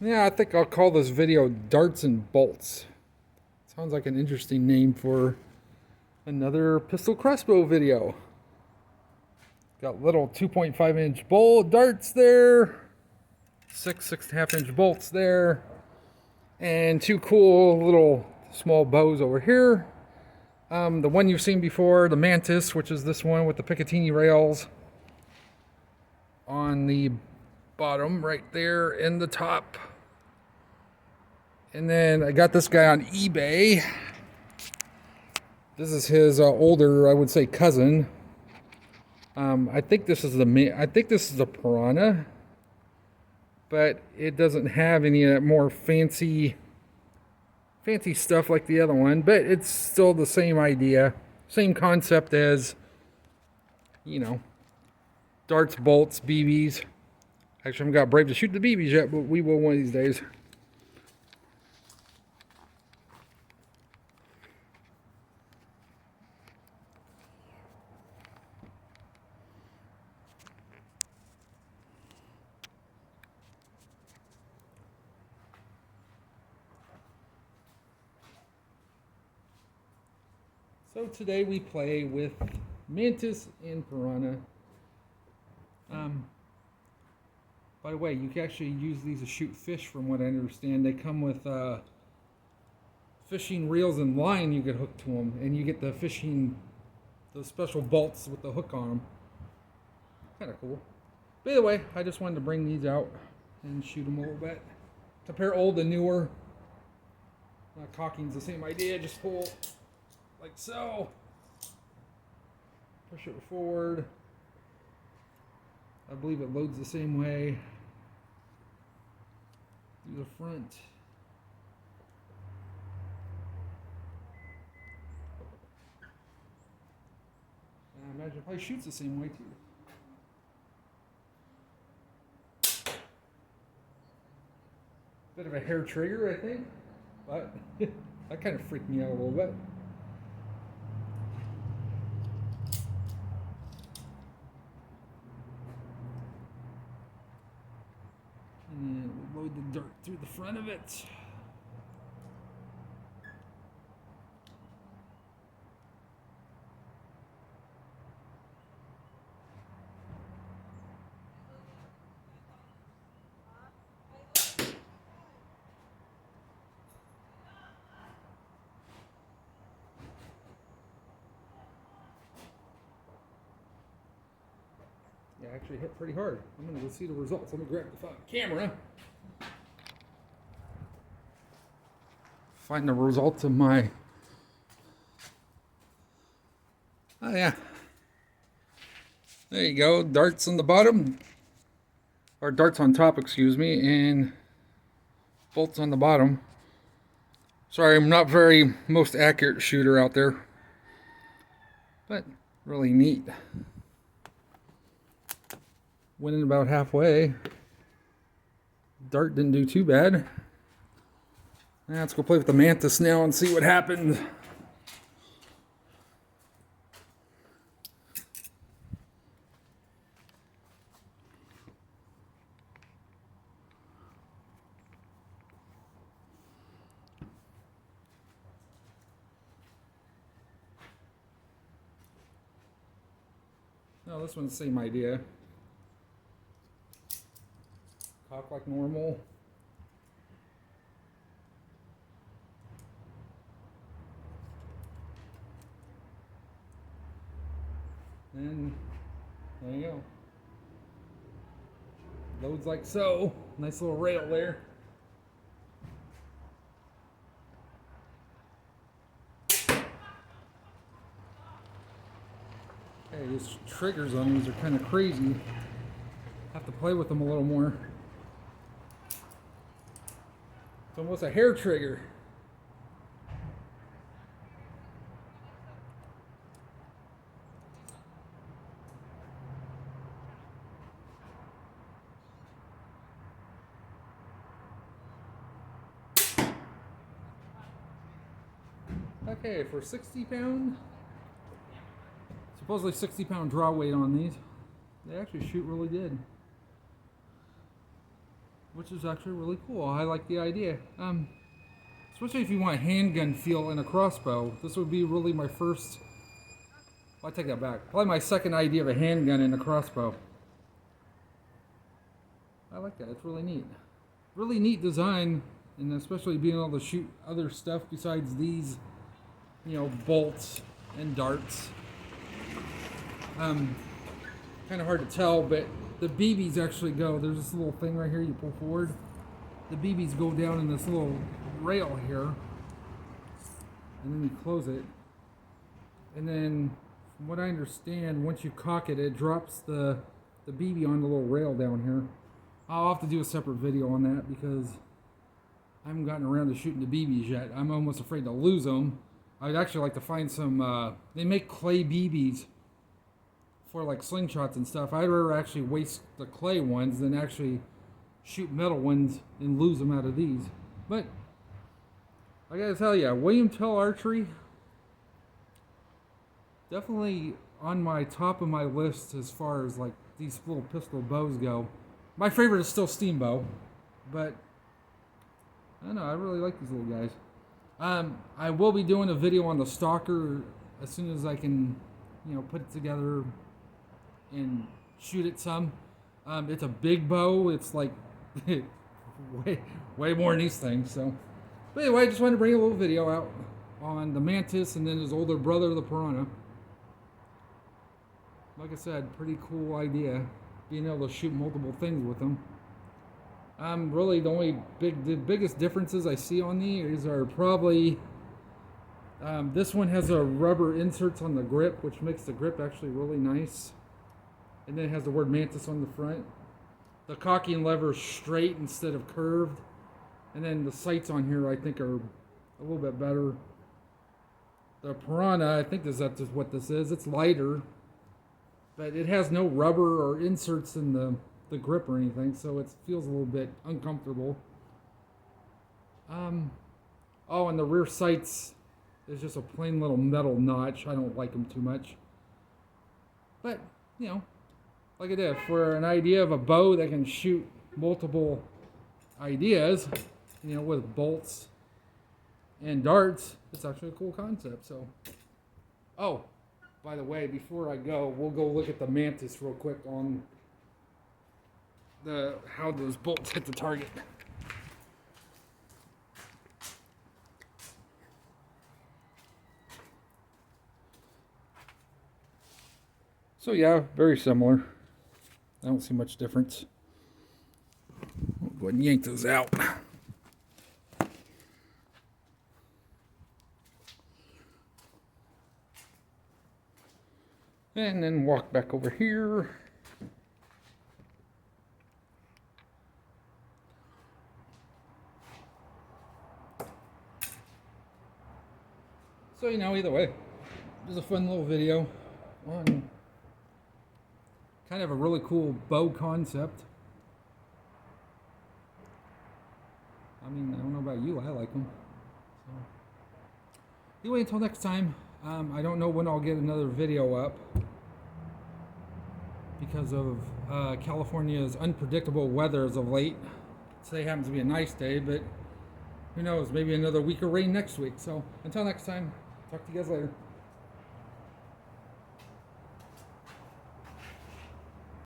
Yeah, I think I'll call this video Darts and Bolts. Sounds like an interesting name for another pistol crossbow video. Got little 2.5-inch bowl darts there, 6.5-inch bolts there, and two cool little small bows over here. The one you've seen before, the mantis, which is this one with the Picatinny rails on the bottom right there in the top. And then I got this guy on eBay. This is his older, I would say, cousin. I think this is the pirahna, but it doesn't have any of that more fancy stuff like the other one. But it's still the same idea, same concept as, darts, bolts, BBs. Actually, I haven't got brave to shoot the BBs yet, but we will one of these days. So today we play with mantis and pirahna. By the way, you can actually use these to shoot fish from what I understand. They come with fishing reels and line you get hooked to them. And you get the special bolts with the hook on them. Kind of cool. But either way, I just wanted to bring these out and shoot them a little bit. Compare old and newer. Cocking's the same idea, just pull like so. Push it forward. I believe it loads the same way. Do the front. I imagine it probably shoots the same way too. Bit of a hair trigger, I think, but that kind of freaked me out a little bit. And we'll load the dirt through the front of it. Yeah, actually hit pretty hard. I'm going to go see the results. Let me grab the camera. Find the results of my... Oh yeah. There you go. Darts on the bottom. Or darts on top, excuse me. And bolts on the bottom. Sorry, I'm not very most accurate shooter out there. But really neat. Winning about halfway. Dart didn't do too bad. Now let's go play with the mantis now and see what happens. No, this one's the same idea. Cock like normal. And there you go. Loads like so. Nice little rail there. Hey, these triggers on these are kind of crazy. Have to play with them a little more. It's almost a hair trigger. Okay, for 60-pound, supposedly 60-pound draw weight on these, they actually shoot really good. which is actually really cool. I like the idea. Especially if you want a handgun feel in a crossbow. This would be really my first, well, I take that back. Probably my second idea of a handgun in a crossbow. I like that. It's really neat. Really neat design, and especially being able to shoot other stuff besides these, you know, bolts and darts. Kind of hard to tell, but the BBs actually go. There's this little thing right here you pull forward. The BBs go down in this little rail here, and then you close it. And then, from what I understand, once you cock it, it drops the BB on the little rail down here. I'll have to do a separate video on that because I haven't gotten around to shooting the BBs yet. I'm almost afraid to lose them. I'd actually like to find some, they make clay BBs for like slingshots and stuff. I'd rather actually waste the clay ones than actually shoot metal ones and lose them out of these. But I gotta tell you, William Tell Archery, definitely on my top of my list as far as like these little pistol bows go. My favorite is still steam bow, but I don't know, I really like these little guys. I will be doing a video on the stalker as soon as I can, you know, put it together and shoot it some. It's a big bow. It's like way more than these things. So, but anyway, I just wanted to bring a little video out on the mantis and then his older brother, the pirahna. Like I said, pretty cool idea, being able to shoot multiple things with them. Really the biggest differences I see on these are probably this one has a rubber inserts on the grip, which makes the grip actually really nice. And then it has the word mantis on the front. The cocking lever is straight instead of curved. And then the sights on here I think are a little bit better. The pirahna, I think that's just what this is. It's lighter, but it has no rubber or inserts in the grip or anything, so it feels a little bit uncomfortable. Oh, and the rear sights is just a plain little metal notch. I don't like them too much. But, you know, like I did, for an idea of a bow that can shoot multiple ideas, you know, with bolts and darts, it's actually a cool concept. So, oh, by the way, before I go, we'll go look at the mantis real quick on how those bolts hit the target. So yeah, very similar. I don't see much difference. I'll go ahead and yank those out. And then walk back over here. So, you know, either way, just a fun little video on kind of a really cool bow concept. I mean, I don't know about you, I like them. So, anyway, until next time, I don't know when I'll get another video up because of California's unpredictable weather as of late. Today happens to be a nice day, but who knows, maybe another week of rain next week. So, until next time, talk to you guys later.